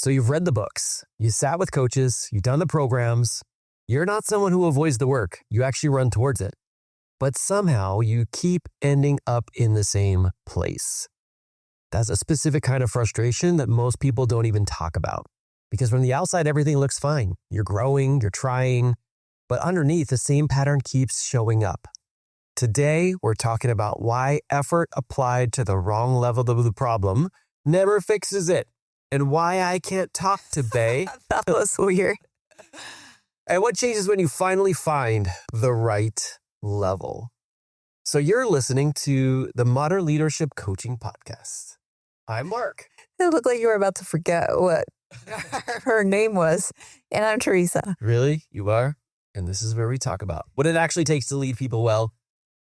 So you've read the books, you sat with coaches, you've done the programs. You're not someone who avoids the work. You actually run towards it. But somehow you keep ending up in the same place. That's a specific kind of frustration that most people don't even talk about. Because from the outside, everything looks fine. You're growing, you're trying, but underneath, the same pattern keeps showing up. Today, we're talking about why effort applied to the wrong level of the problem never fixes it, and why I can't talk to Bay. That was weird. And what changes when you finally find the right level. So you're listening to the Modern Leadership Coaching Podcast. I'm Mark. It looked like you were about to forget what her name was. And I'm Teresa. Really? You are? And this is where we talk about what it actually takes to lead people well.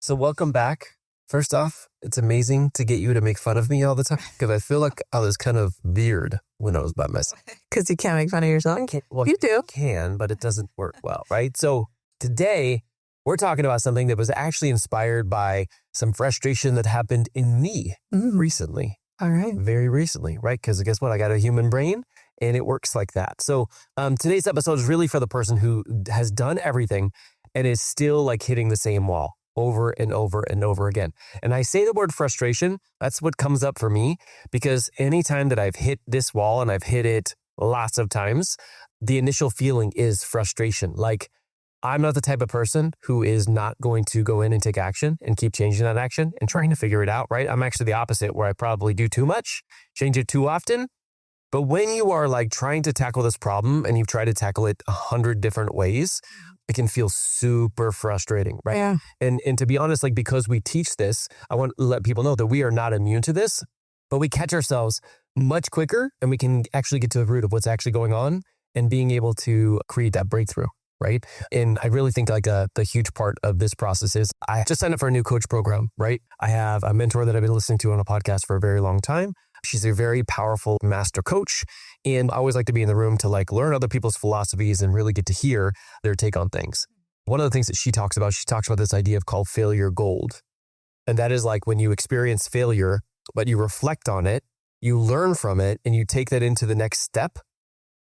So welcome back. First off, it's amazing to get you to make fun of me all the time because I feel like I was kind of weird when I was by myself. Because you can't make fun of yourself? Well, you do. You can, but it doesn't work well, right? So today, we're talking about something that was actually inspired by some frustration that happened in me recently. All right. Very recently, right? Because guess what? I got a human brain and it works like that. So today's episode is really for the person who has done everything and is still like hitting the same wall over and over and over again. And I say the word frustration, that's what comes up for me, because anytime that I've hit this wall and I've hit it lots of times, the initial feeling is frustration. Like, I'm not the type of person who is not going to go in and take action and keep changing that action and trying to figure it out, right? I'm actually the opposite, where I probably do too much, change it too often. But when you are like trying to tackle this problem and you've tried to tackle it 100 different ways, it can feel super frustrating, right? Yeah. And to be honest, like, because we teach this, I want to let people know that we are not immune to this, but we catch ourselves much quicker and we can actually get to the root of what's actually going on and being able to create that breakthrough, right? And I really think like the huge part of this process is I just signed up for a new coach program, right? I have a mentor that I've been listening to on a podcast for a very long time. She's a very powerful master coach. And I always like to be in the room to like learn other people's philosophies and really get to hear their take on things. One of the things that she talks about this idea of called failure gold. And that is like when you experience failure, but you reflect on it, you learn from it, and you take that into the next step.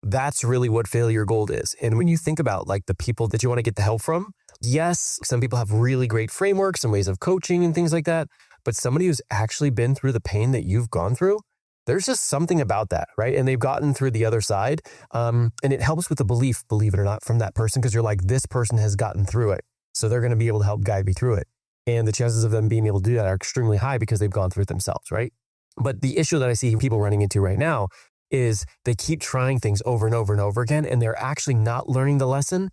That's really what failure gold is. And when you think about like the people that you want to get the help from, yes, some people have really great frameworks and ways of coaching and things like that. But somebody who's actually been through the pain that you've gone through, there's just something about that, right? And they've gotten through the other side. And it helps with the belief, believe it or not, from that person, because you're like, this person has gotten through it. So they're going to be able to help guide me through it. And the chances of them being able to do that are extremely high because they've gone through it themselves, right? But the issue that I see people running into right now is they keep trying things over and over and over again, and they're actually not learning the lesson,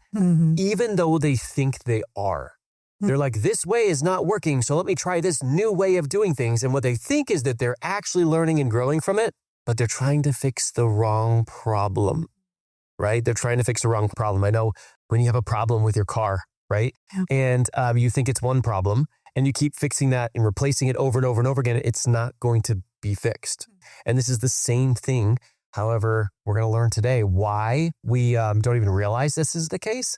even though they think they are. They're like, this way is not working, so let me try this new way of doing things. And what they think is that they're actually learning and growing from it, but they're trying to fix the wrong problem, right? They're trying to fix the wrong problem. I know when you have a problem with your car, right? Yeah. And you think it's one problem, and you keep fixing that and replacing it over and over and over again, it's not going to be fixed. And this is the same thing. However, we're going to learn today why we don't even realize this is the case,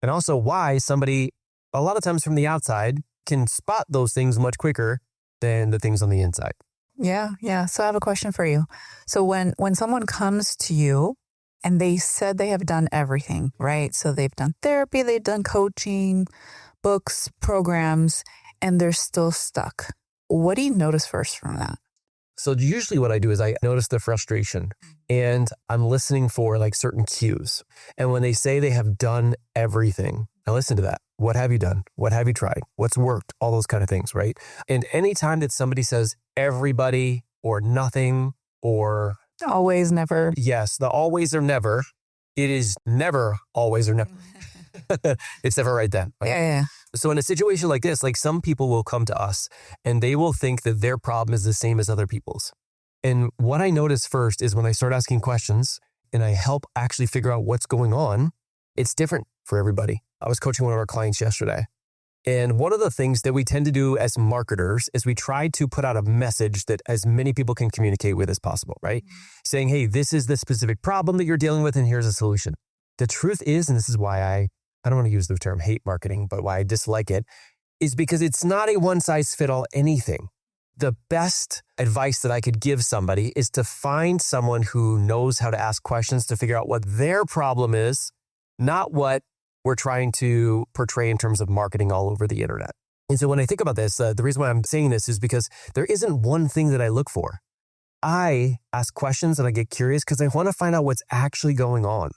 and also why somebody, a lot of times from the outside, can spot those things much quicker than the things on the inside. Yeah. So I have a question for you. So when someone comes to you and they said they have done everything, right? So they've done therapy, they've done coaching, books, programs, and they're still stuck. What do you notice first from that? So usually what I do is I notice the frustration and I'm listening for like certain cues. And when they say they have done everything, I listen to that. What have you done? What have you tried? What's worked? All those kind of things, right? And anytime that somebody says everybody or nothing or always, never. Yes, the always or never. It is never always or never. It's never right then. Right? Yeah. So in a situation like this, like some people will come to us and they will think that their problem is the same as other people's. And what I notice first is when I start asking questions and I help actually figure out what's going on, it's different for everybody. I was coaching one of our clients yesterday. And one of the things that we tend to do as marketers is we try to put out a message that as many people can communicate with as possible, right? Saying, hey, this is the specific problem that you're dealing with and here's a solution. The truth is, and this is why I don't want to use the term hate marketing, but why I dislike it, is because it's not a one-size-fit-all anything. the best advice that I could give somebody is to find someone who knows how to ask questions to figure out what their problem is, not what we're trying to portray in terms of marketing all over the internet. And so when I think about this, the reason why I'm saying this is because there isn't one thing that I look for. I ask questions and I get curious because I want to find out what's actually going on.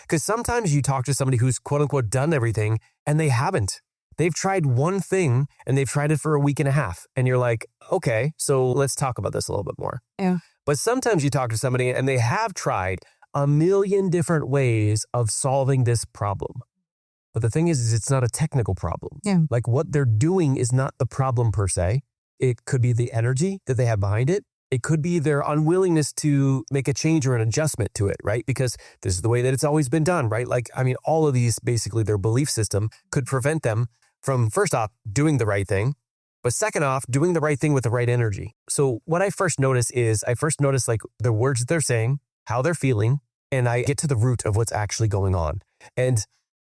Because sometimes you talk to somebody who's quote unquote done everything and they haven't. They've tried one thing and they've tried it for a week and a half. And you're like, okay, so let's talk about this a little bit more. Yeah. But sometimes you talk to somebody and they have tried a million different ways of solving this problem. But the thing is it's not a technical problem. Yeah. Like what they're doing is not the problem per se. It could be the energy that they have behind it. It could be their unwillingness to make a change or an adjustment to it, right? Because this is the way that it's always been done, right? Like, I mean, all of these, basically their belief system could prevent them from, first off, doing the right thing, but second off, doing the right thing with the right energy. So what I first notice is like the words that they're saying, how they're feeling, and I get to the root of what's actually going on. And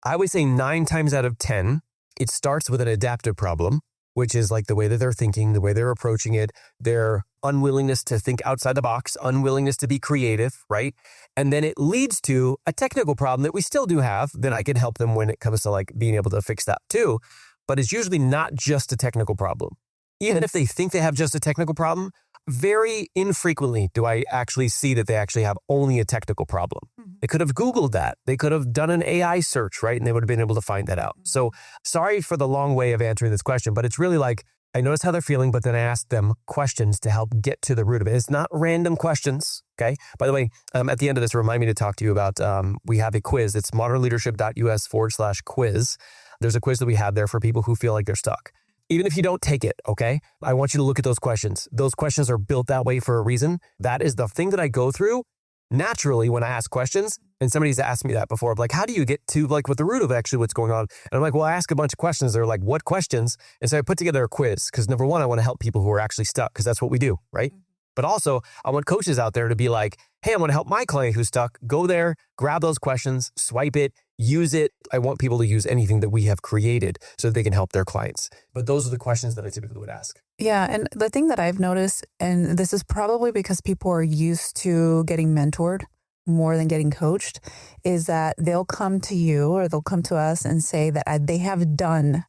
I would say 9 times out of 10, it starts with an adaptive problem, which is like the way that they're thinking, the way they're approaching it, their unwillingness to think outside the box, unwillingness to be creative, right? And then it leads to a technical problem that we still do have. Then I can help them when it comes to like being able to fix that too. But it's usually not just a technical problem. Even if they think they have just a technical problem, very infrequently do I actually see that they actually have only a technical problem. They could have Googled that. They could have done an AI search, right? And they would have been able to find that out. So sorry for the long way of answering this question, but it's really like, I notice how they're feeling, but then I ask them questions to help get to the root of it. It's not random questions, okay? By the way, at the end of this, remind me to talk to you about, we have a quiz. It's modernleadership.us/quiz. There's a quiz that we have there for people who feel like they're stuck. Even if you don't take it, okay? I want you to look at those questions. Those questions are built that way for a reason. That is the thing that I go through naturally when I ask questions. And somebody's asked me that before, like, how do you get to like what the root of actually what's going on? And I'm like, well, I ask a bunch of questions. They're like, what questions? And so I put together a quiz because number one, I want to help people who are actually stuck because that's what we do, right? But also I want coaches out there to be like, hey, I want to help my client who's stuck. Go there, grab those questions, swipe it, use it. I want people to use anything that we have created so that they can help their clients. But those are the questions that I typically would ask. Yeah. And the thing that I've noticed, and this is probably because people are used to getting mentored more than getting coached, is that they'll come to you or they'll come to us and say that they have done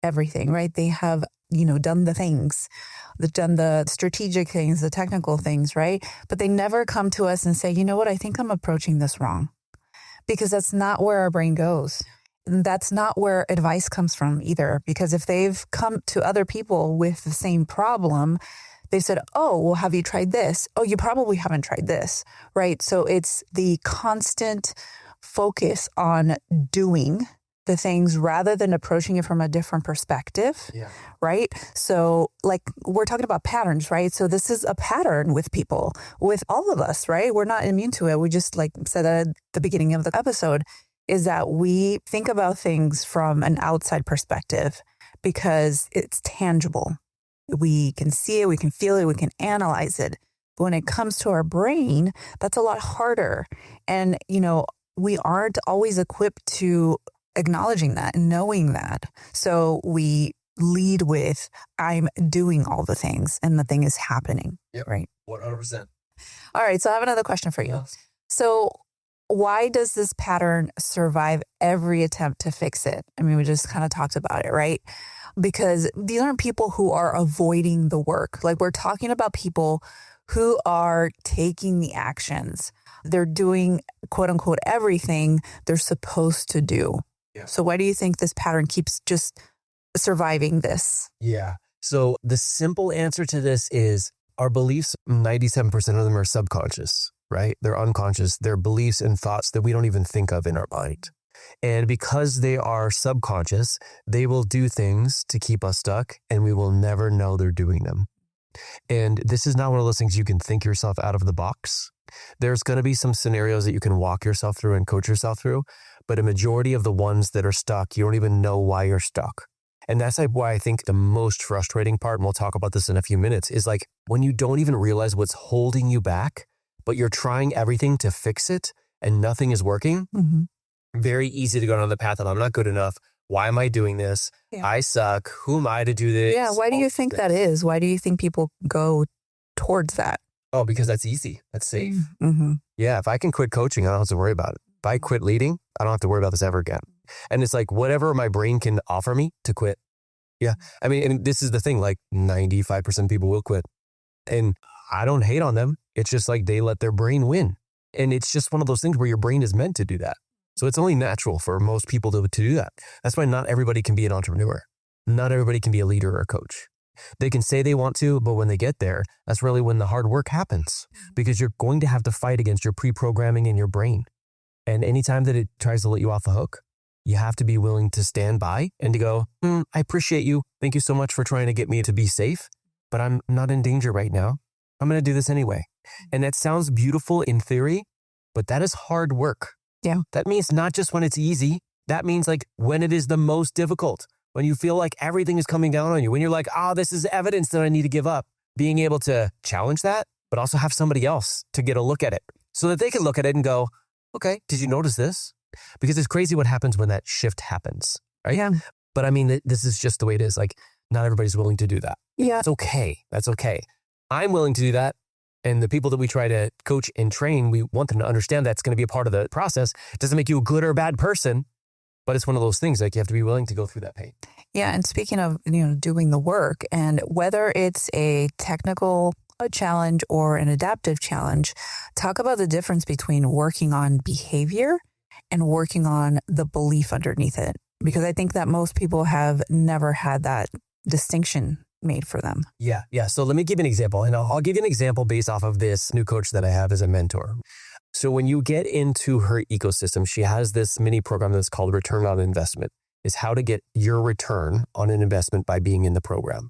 everything, right? They have, done the things, they've done the strategic things, the technical things, right? But they never come to us and say, you know what, I think I'm approaching this wrong. Because that's not where our brain goes. That's not where advice comes from either. Because if they've come to other people with the same problem, they said, oh, well, have you tried this? Oh, you probably haven't tried this, right? So it's the constant focus on doing the things rather than approaching it from a different perspective, right? So like we're talking about patterns, right? So this is a pattern with people, with all of us, right? We're not immune to it. We just like said at the beginning of the episode is that we think about things from an outside perspective because it's tangible. We can see it, we can feel it, we can analyze it. But when it comes to our brain, that's a lot harder. And, we aren't always equipped to acknowledging that and knowing that. So we lead with, I'm doing all the things and the thing is happening. Yep. Right. 100%. All right. So I have another question for you. Yes. So why does this pattern survive every attempt to fix it? I mean, we just kind of talked about it, right? Because these aren't people who are avoiding the work. Like we're talking about people who are taking the actions. They're doing quote unquote everything they're supposed to do. Yeah. So why do you think this pattern keeps just surviving this? Yeah. So the simple answer to this is our beliefs, 97% of them are subconscious, right? They're unconscious. They're beliefs and thoughts that we don't even think of in our mind. And because they are subconscious, they will do things to keep us stuck and we will never know they're doing them. And this is not one of those things you can think yourself out of the box. There's going to be some scenarios that you can walk yourself through and coach yourself through, but a majority of the ones that are stuck, you don't even know why you're stuck. And that's like why I think the most frustrating part, and we'll talk about this in a few minutes, is like when you don't even realize what's holding you back, but you're trying everything to fix it and nothing is working. Very easy to go down the path of I'm not good enough. Why am I doing this? Yeah. I suck. Who am I to do this? Yeah. Why do you think that is? Why do you think people go towards that? Oh, because that's easy. That's safe. Mm-hmm. Yeah. If I can quit coaching, I don't have to worry about it. If I quit leading, I don't have to worry about this ever again. And it's like whatever my brain can offer me to quit. Yeah. I mean, and this is the thing, like 95% of people will quit. And I don't hate on them. It's just like they let their brain win. And it's just one of those things where your brain is meant to do that. So it's only natural for most people to do that. That's why not everybody can be an entrepreneur. Not everybody can be a leader or a coach. They can say they want to, but when they get there, that's really when the hard work happens, because you're going to have to fight against your pre-programming in your brain. And anytime that it tries to let you off the hook, you have to be willing to stand by and to go, I appreciate you. Thank you so much for trying to get me to be safe, but I'm not in danger right now. I'm going to do this anyway. And that sounds beautiful in theory, but that is hard work. Yeah. That means not just when it's easy. That means like when it is the most difficult, when you feel like everything is coming down on you, when you're like, this is evidence that I need to give up. Being able to challenge that, but also have somebody else to get a look at it so that they can look at it and go, okay, did you notice this? Because it's crazy what happens when that shift happens, right? Yeah. But I mean, this is just the way it is. Like, not everybody's willing to do that. Yeah. That's okay. That's okay. I'm willing to do that. And the people that we try to coach and train, we want them to understand that's going to be a part of the process. It doesn't make you a good or a bad person, but it's one of those things, like you have to be willing to go through that pain. Yeah. And speaking of, doing the work, and whether it's a technical challenge or an adaptive challenge, talk about the difference between working on behavior and working on the belief underneath it. Because I think that most people have never had that distinction made for them. Yeah. So let me give you an example, and I'll give you an example based off of this new coach that I have as a mentor. So when you get into her ecosystem, she has this mini program that's called Return on Investment. Is how to get your return on an investment by being in the program.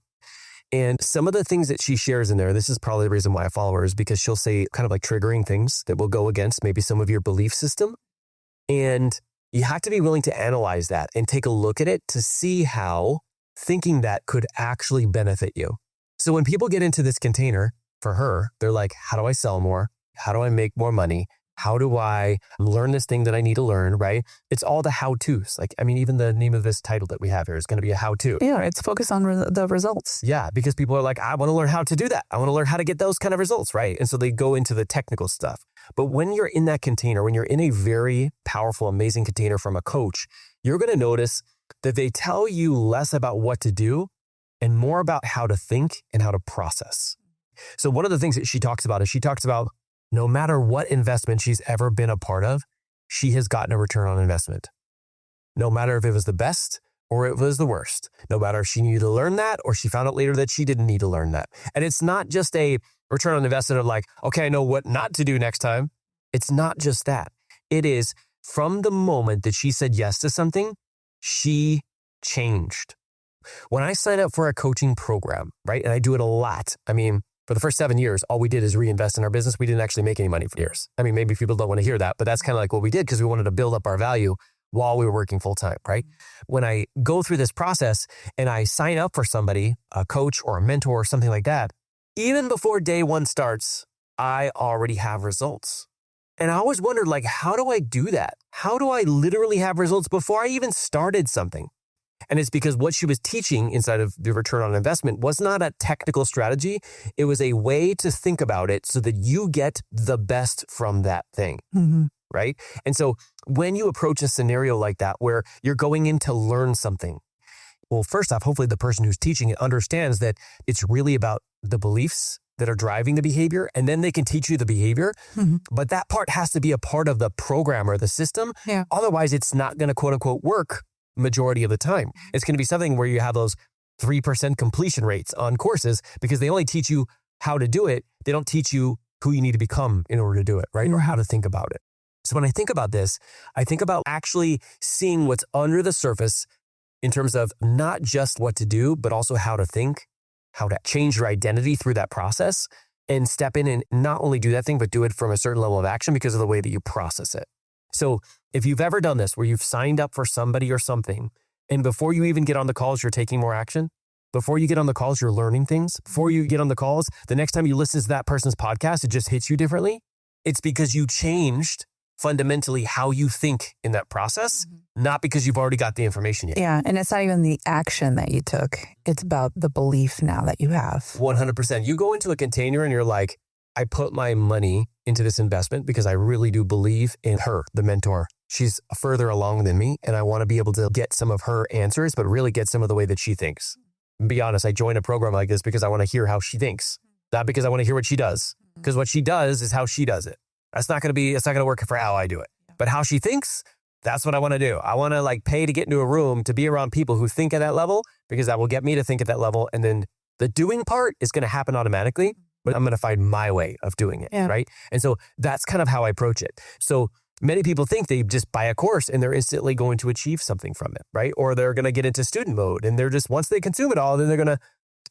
And some of the things that she shares in there, this is probably the reason why I follow her, is because she'll say kind of like triggering things that will go against maybe some of your belief system. And you have to be willing to analyze that and take a look at it to see how thinking that could actually benefit you. So when people get into this container, for her, they're like, how do I sell more? How do I make more money? How do I learn this thing that I need to learn, right? It's all the how-tos. Like, I mean, even the name of this title that we have here is going to be a how-to. Yeah, it's focused on the results. Yeah, because people are like, I want to learn how to do that. I want to learn how to get those kind of results, right? And so they go into the technical stuff. But when you're in that container, when you're in a very powerful, amazing container from a coach, you're going to notice that they tell you less about what to do and more about how to think and how to process. So one of the things that she talks about is no matter what investment she's ever been a part of, she has gotten a return on investment. No matter if it was the best or it was the worst. No matter if she needed to learn that or she found out later that she didn't need to learn that. And it's not just a return on investment of like, okay, I know what not to do next time. It's not just that. It is from the moment that she said yes to something, she changed. When I signed up for a coaching program, right, and I do it a lot. I mean, for the first 7 years, all we did is reinvest in our business. We didn't actually make any money for years. I mean, maybe people don't want to hear that, but that's kind of like what we did because we wanted to build up our value while we were working full time, right? When I go through this process and I sign up for somebody, a coach or a mentor or something like that, even before day one starts, I already have results. And I always wondered, like, how do I do that? How do I literally have results before I even started something? And it's because what she was teaching inside of the return on investment was not a technical strategy. It was a way to think about it so that you get the best from that thing, right? And so when you approach a scenario like that, where you're going in to learn something, well, first off, hopefully the person who's teaching it understands that it's really about the beliefs that are driving the behavior, and then they can teach you the behavior. But that part has to be a part of the program or the system. Yeah. Otherwise, it's not going to quote unquote work majority of the time. It's going to be something where you have those 3% completion rates on courses because they only teach you how to do it. They don't teach you who you need to become in order to do it, right? Or how to think about it. So when I think about this, I think about actually seeing what's under the surface in terms of not just what to do, but also how to think, how to change your identity through that process and step in and not only do that thing, but do it from a certain level of action because of the way that you process it. So if you've ever done this, where you've signed up for somebody or something, and before you even get on the calls, you're taking more action. Before you get on the calls, you're learning things. Before you get on the calls, the next time you listen to that person's podcast, it just hits you differently. It's because you changed fundamentally how you think in that process, not because you've already got the information yet. Yeah. And it's not even the action that you took. It's about the belief now that you have. 100%. You go into a container and you're like, I put my money into this investment because I really do believe in her, the mentor. She's further along than me, and I want to be able to get some of her answers, but really get some of the way that she thinks. Be honest, I joined a program like this because I want to hear how she thinks, not because I want to hear what she does. Because what she does is how she does it. It's not going to work for how I do it. But how she thinks, that's what I want to do. I want to like pay to get into a room to be around people who think at that level, because that will get me to think at that level. And then the doing part is going to happen automatically, but I'm going to find my way of doing it, right? And so that's kind of how I approach it. So many people think they just buy a course and they're instantly going to achieve something from it, right? Or they're going to get into student mode and they're just, once they consume it all, then they're going to,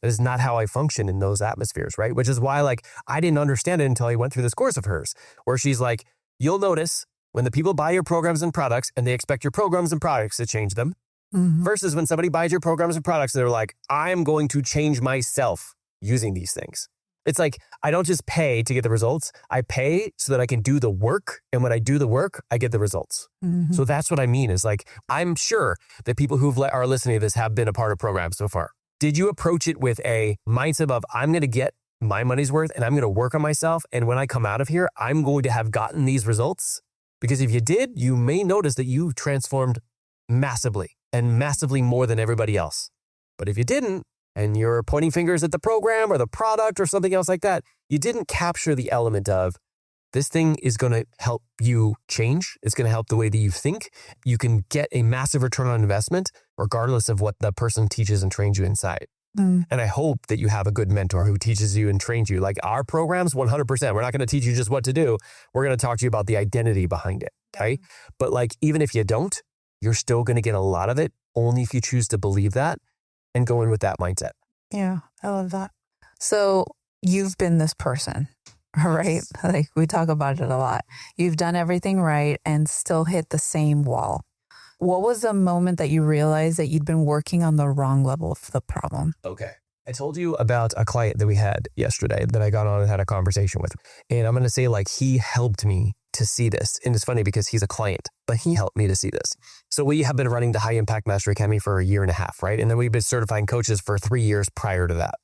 that is not how I function in those atmospheres, right? Which is why like I didn't understand it until I went through this course of hers, where she's like, you'll notice when the people buy your programs and products and they expect your programs and products to change them, versus when somebody buys your programs and products, they're like, I'm going to change myself using these things. It's like, I don't just pay to get the results. I pay so that I can do the work. And when I do the work, I get the results. So that's what I mean is like, I'm sure that people who are listening to this have been a part of programs so far. Did you approach it with a mindset of, I'm going to get my money's worth and I'm going to work on myself. And when I come out of here, I'm going to have gotten these results? Because if you did, you may notice that you transformed massively and massively more than everybody else. But if you didn't, and you're pointing fingers at the program or the product or something else like that, you didn't capture the element of this thing is going to help you change. It's going to help the way that you think. You can get a massive return on investment regardless of what the person teaches and trains you inside. And I hope that you have a good mentor who teaches you and trains you. Like our programs, 100%. We're not going to teach you just what to do. We're going to talk to you about the identity behind it, okay? But like, even if you don't, you're still going to get a lot of it only if you choose to believe that and go in with that mindset. Yeah, I love that. So you've been this person, right? Like we talk about it a lot. You've done everything right and still hit the same wall. What was the moment that you realized that you'd been working on the wrong level of the problem? Okay. I told you about a client that we had yesterday that I got on and had a conversation with. And I'm going to say like he helped me to see this. And it's funny because he's a client, but he helped me to see this. So we have been running the High Impact Mastery Academy for a year and a half, right? And then we've been certifying coaches for 3 years prior to that.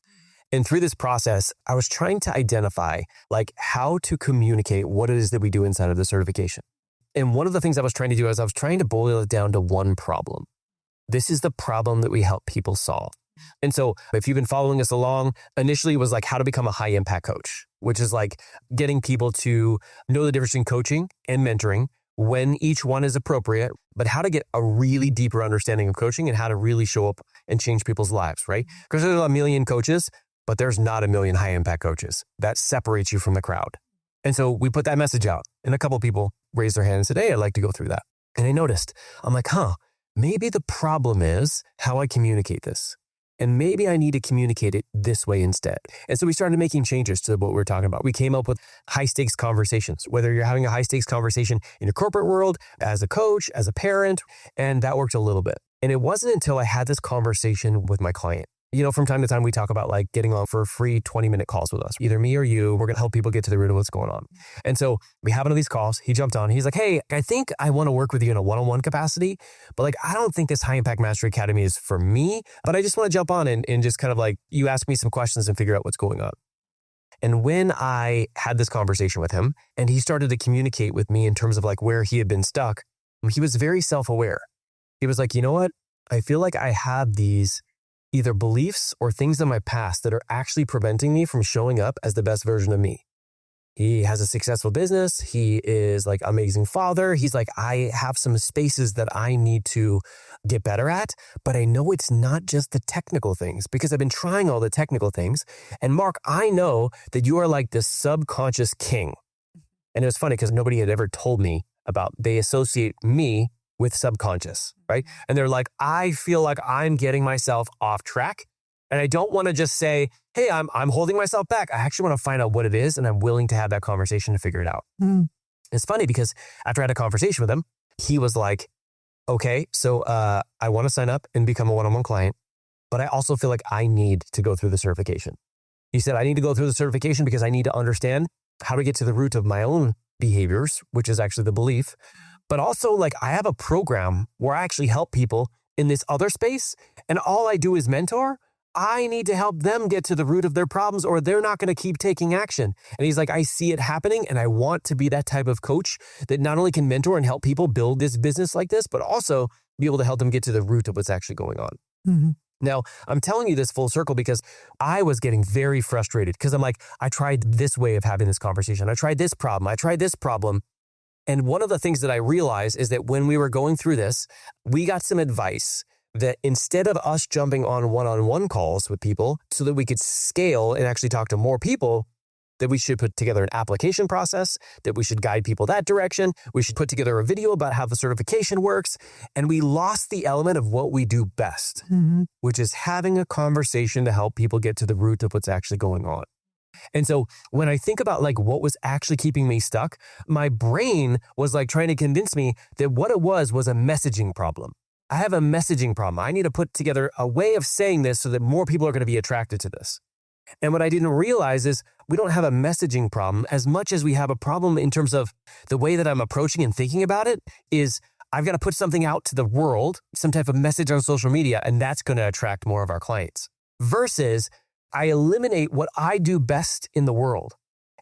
And through this process, I was trying to identify like how to communicate what it is that we do inside of the certification. And one of the things I was trying to do is I was trying to boil it down to one problem. This is the problem that we help people solve. And so if you've been following us along, initially it was like how to become a high impact coach, which is like getting people to know the difference in coaching and mentoring, when each one is appropriate, but how to get a really deeper understanding of coaching and how to really show up and change people's lives, right? Because there's a million coaches, but there's not a million high impact coaches. That separates you from the crowd. And so we put that message out and a couple of people raised their hand and said, hey, I'd like to go through that. And I noticed, I'm like, maybe the problem is how I communicate this. And maybe I need to communicate it this way instead. And so we started making changes to what we're talking about. We came up with high stakes conversations, whether you're having a high stakes conversation in your corporate world, as a coach, as a parent, and that worked a little bit. And it wasn't until I had this conversation with my client. You know, from time to time, we talk about like getting on for free 20-minute calls with us, either me or you. We're going to help people get to the root of what's going on. And so we have one of these calls. He jumped on. He's like, hey, I think I want to work with you in a one-on-one capacity, but like, I don't think this High Impact Mastery Academy is for me, but I just want to jump on and just kind of like, you ask me some questions and figure out what's going on. And when I had this conversation with him and he started to communicate with me in terms of like where he had been stuck, he was very self-aware. He was like, you know what? I feel like I have these either beliefs or things in my past that are actually preventing me from showing up as the best version of me. He has a successful business. He is like an amazing father. He's like, I have some spaces that I need to get better at, but I know it's not just the technical things because I've been trying all the technical things. And Mark, I know that you are like the subconscious king. And it was funny because nobody had ever told me about, they associate me with subconscious, right? And they're like, I feel like I'm getting myself off track. And I don't want to just say, hey, I'm holding myself back. I actually want to find out what it is. And I'm willing to have that conversation to figure it out. It's funny because after I had a conversation with him, he was like, okay, so I want to sign up and become a one-on-one client, but I also feel like I need to go through the certification. He said, I need to go through the certification because I need to understand how to get to the root of my own behaviors, which is actually the belief. But also like I have a program where I actually help people in this other space. And all I do is mentor. I need to help them get to the root of their problems or they're not going to keep taking action. And he's like, I see it happening and I want to be that type of coach that not only can mentor and help people build this business like this, but also be able to help them get to the root of what's actually going on. Mm-hmm. Now, I'm telling you this full circle because I was getting very frustrated because I'm like, I tried this way of having this conversation. I tried this problem. And one of the things that I realized is that when we were going through this, we got some advice that instead of us jumping on one-on-one calls with people so that we could scale and actually talk to more people, that we should put together an application process, that we should guide people that direction. We should put together a video about how the certification works. And we lost the element of what we do best, which is having a conversation to help people get to the root of what's actually going on. And so when I think about like what was actually keeping me stuck, my brain was like trying to convince me that what it was a messaging problem. I have a messaging problem. I need to put together a way of saying this so that more people are going to be attracted to this. And what I didn't realize is we don't have a messaging problem as much as we have a problem in terms of the way that I'm approaching and thinking about it is I've got to put something out to the world, some type of message on social media, and that's going to attract more of our clients. Versus I eliminate what I do best in the world.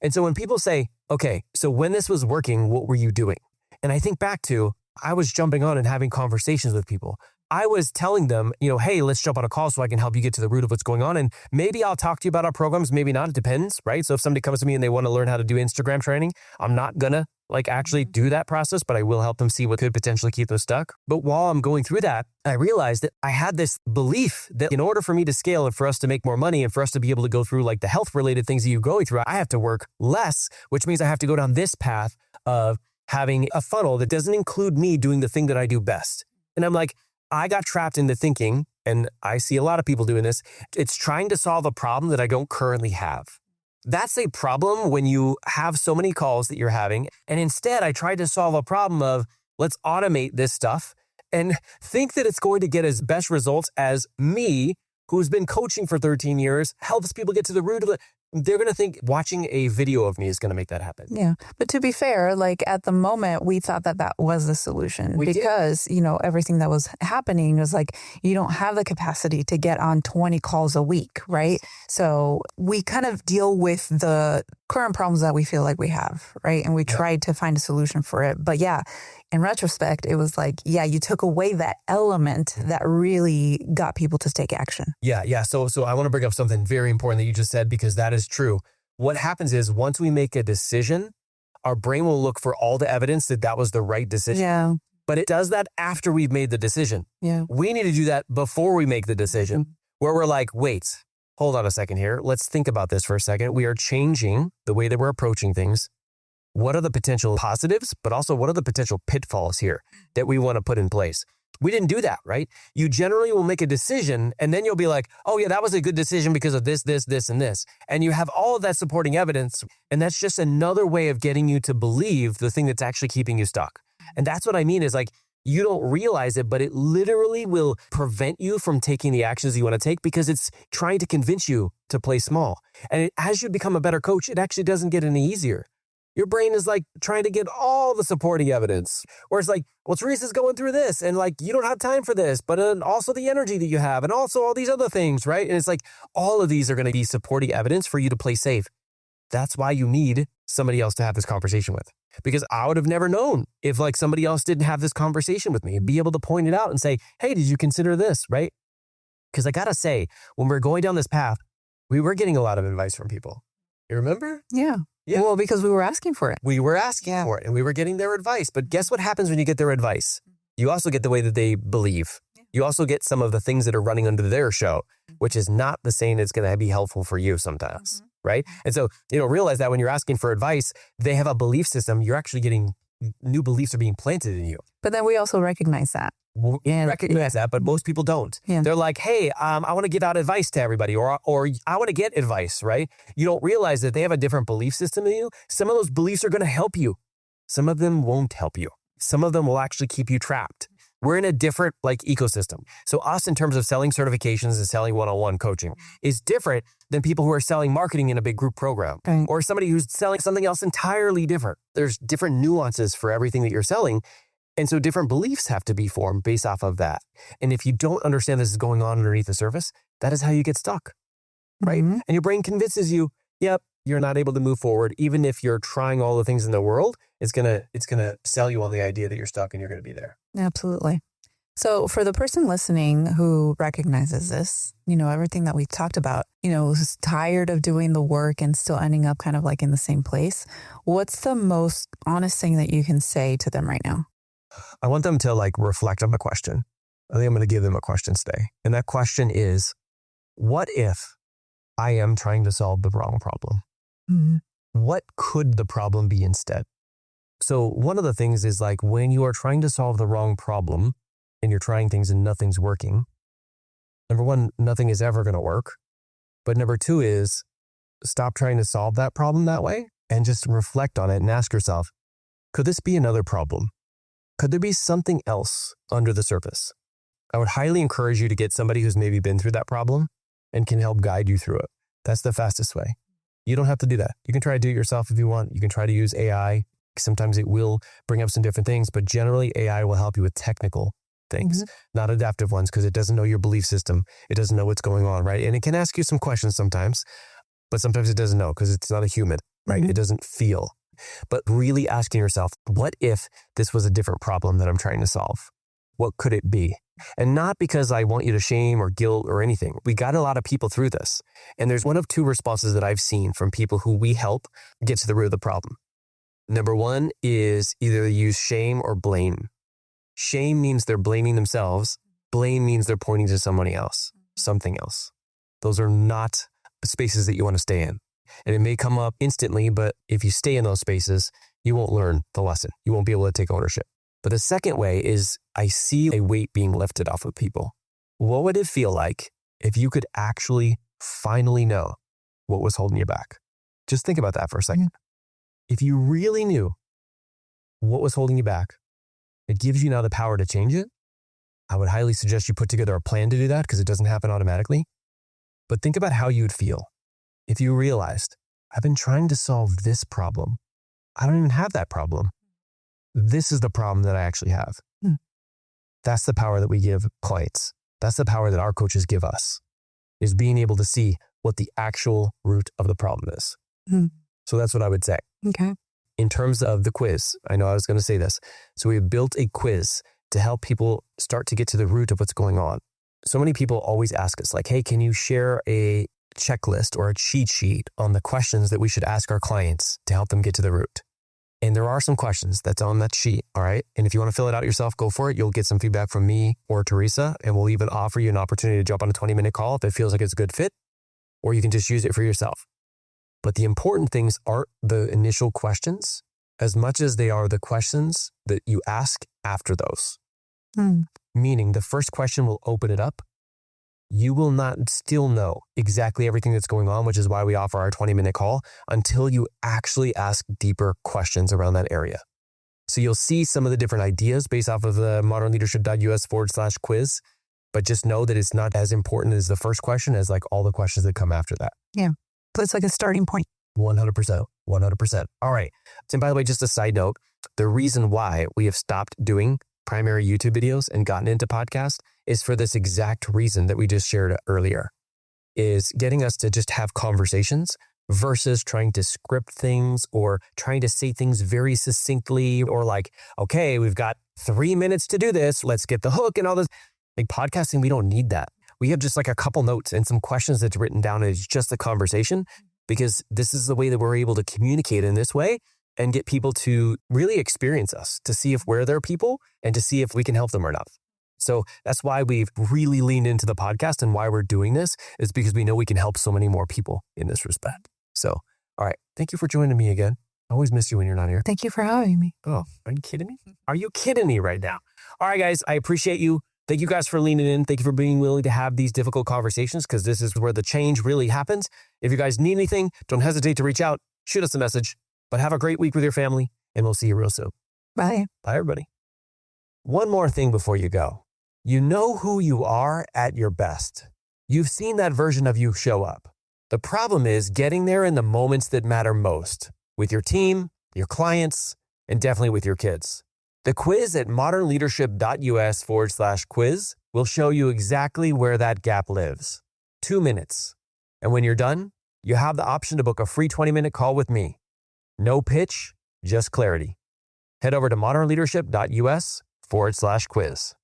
And so when people say, okay, so when this was working, what were you doing? And I think back to, I was jumping on and having conversations with people. I was telling them, hey, let's jump on a call so I can help you get to the root of what's going on. And maybe I'll talk to you about our programs. Maybe not. It depends, right? So if somebody comes to me and they want to learn how to do Instagram training, I'm not going to actually do that process, but I will help them see what could potentially keep them stuck. But while I'm going through that, I realized that I had this belief that in order for me to scale and for us to make more money and for us to be able to go through like the health related things that you're going through, I have to work less, which means I have to go down this path of having a funnel that doesn't include me doing the thing that I do best. And I'm like, I got trapped into thinking, and I see a lot of people doing this, it's trying to solve a problem that I don't currently have. That's a problem when you have so many calls that you're having. And instead, I tried to solve a problem of let's automate this stuff and think that it's going to get as best results as me, who's been coaching for 13 years, helps people get to the root of it. They're going to think watching a video of me is going to make that happen. Yeah. But to be fair, like at the moment, we thought that that was the solution because, everything that was happening was like, you don't have the capacity to get on 20 calls a week, right? So we kind of deal with the current problems that we feel like we have, right? And we tried to find a solution for it. But yeah, in retrospect, it was like, you took away that element that really got people to take action. Yeah. So I want to bring up something very important that you just said, because that is true. What happens is once we make a decision, our brain will look for all the evidence that that was the right decision. Yeah. But it does that after we've made the decision. Yeah. We need to do that before we make the decision, where we're like, wait, hold on a second here. Let's think about this for a second. We are changing the way that we're approaching things. What are the potential positives, but also what are the potential pitfalls here that we want to put in place? We didn't do that, right? You generally will make a decision and then you'll be like, oh yeah, that was a good decision because of this, and this. And you have all of that supporting evidence. And that's just another way of getting you to believe the thing that's actually keeping you stuck. And that's what I mean is like, you don't realize it, but it literally will prevent you from taking the actions you want to take because it's trying to convince you to play small. And as you become a better coach, it actually doesn't get any easier. Your brain is like trying to get all the supporting evidence. Or it's like, well, Teresa's going through this and like, you don't have time for this, but also the energy that you have and also all these other things, right? And it's like, all of these are going to be supporting evidence for you to play safe. That's why you need somebody else to have this conversation with. Because I would have never known if like somebody else didn't have this conversation with me and be able to point it out and say, hey, did you consider this, right? Because I got to say, when we're going down this path, we were getting a lot of advice from people. You remember? Yeah. Yeah. Well, because we were asking for it. We were asking for it and we were getting their advice. But guess what happens when you get their advice? You also get the way that they believe. You also get some of the things that are running under their show, which is not the same that's going to be helpful for you sometimes, right? And so, realize that when you're asking for advice, they have a belief system. You're actually getting new beliefs are being planted in you. But then we also recognize that. Recognize that, but most people don't. Yeah. They're like, hey, I want to give out advice to everybody or I want to get advice, right? You don't realize that they have a different belief system than you. Some of those beliefs are going to help you. Some of them won't help you. Some of them will actually keep you trapped. We're in a different like ecosystem. So us in terms of selling certifications and selling one-on-one coaching is different than people who are selling marketing in a big group program or somebody who's selling something else entirely different. There's different nuances for everything that you're selling. And so different beliefs have to be formed based off of that. And if you don't understand this is going on underneath the surface, that is how you get stuck, right? And your brain convinces you, yep, you're not able to move forward. Even if you're trying all the things in the world, it's gonna sell you on the idea that you're stuck and you're gonna be there. Absolutely. So for the person listening who recognizes this, everything that we talked about, who's tired of doing the work and still ending up kind of like in the same place, what's the most honest thing that you can say to them right now? I want them to like reflect on the question. I think I'm going to give them a question today. And that question is, what if I am trying to solve the wrong problem? What could the problem be instead? So one of the things is like when you are trying to solve the wrong problem and you're trying things and nothing's working, number one, nothing is ever going to work. But number two is stop trying to solve that problem that way and just reflect on it and ask yourself, could this be another problem? Could there be something else under the surface? I would highly encourage you to get somebody who's maybe been through that problem and can help guide you through it. That's the fastest way. You don't have to do that. You can try to do it yourself if you want. You can try to use AI. Sometimes it will bring up some different things, but generally AI will help you with technical things, not adaptive ones, because it doesn't know your belief system. It doesn't know what's going on, right? And it can ask you some questions sometimes, but sometimes it doesn't know because it's not a human, right? It doesn't feel. But really asking yourself, what if this was a different problem that I'm trying to solve? What could it be? And not because I want you to shame or guilt or anything. We got a lot of people through this. And there's one of two responses that I've seen from people who we help get to the root of the problem. Number one is either they use shame or blame. Shame means they're blaming themselves. Blame means they're pointing to somebody else, something else. Those are not spaces that you want to stay in. And it may come up instantly, but if you stay in those spaces, you won't learn the lesson. You won't be able to take ownership. But the second way is I see a weight being lifted off of people. What would it feel like if you could actually finally know what was holding you back? Just think about that for a second. If you really knew what was holding you back, it gives you now the power to change it. I would highly suggest you put together a plan to do that because it doesn't happen automatically. But think about how you would feel if you realized, I've been trying to solve this problem. I don't even have that problem. This is the problem that I actually have. That's the power that we give clients. That's the power that our coaches give us, is being able to see what the actual root of the problem is. So that's what I would say. Okay. In terms of the quiz, I know I was going to say this. So we built a quiz to help people start to get to the root of what's going on. So many people always ask us like, hey, can you share a checklist or a cheat sheet on the questions that we should ask our clients to help them get to the root? And there are some questions that's on that sheet, all right? And if you want to fill it out yourself, go for it. You'll get some feedback from me or Teresa, and we'll even offer you an opportunity to jump on a 20-minute call if it feels like it's a good fit, or you can just use it for yourself. But the important things aren't the initial questions as much as they are the questions that you ask after those. Meaning the first question will open it up. You will not still know exactly everything that's going on, which is why we offer our 20-minute call, until you actually ask deeper questions around that area. So you'll see some of the different ideas based off of the modernleadership.us/quiz, but just know that it's not as important as the first question as like all the questions that come after that. Yeah. So it's like a starting point. 100%. 100%. All right. And by the way, just a side note, the reason why we have stopped doing primary YouTube videos and gotten into podcasts is for this exact reason that we just shared earlier, is getting us to just have conversations versus trying to script things or trying to say things very succinctly or like, okay, we've got 3 minutes to do this. Let's get the hook and all this. Like podcasting, we don't need that. We have just like a couple notes and some questions that's written down and it's just a conversation, because this is the way that we're able to communicate in this way and get people to really experience us, to see if we're their people and to see if we can help them or not. So that's why we've really leaned into the podcast, and why we're doing this is because we know we can help so many more people in this respect. So, all right. Thank you for joining me again. I always miss you when you're not here. Thank you for having me. Oh, are you kidding me? Are you kidding me right now? All right, guys, I appreciate you. Thank you guys for leaning in. Thank you for being willing to have these difficult conversations, because this is where the change really happens. If you guys need anything, don't hesitate to reach out, shoot us a message, but have a great week with your family, and we'll see you real soon. Bye. Bye, everybody. One more thing before you go. You know who you are at your best. You've seen that version of you show up. The problem is getting there in the moments that matter most, with your team, your clients, and definitely with your kids. The quiz at modernleadership.us/quiz will show you exactly where that gap lives. 2 minutes. And when you're done, you have the option to book a free 20-minute call with me. No pitch, just clarity. Head over to modernleadership.us/quiz.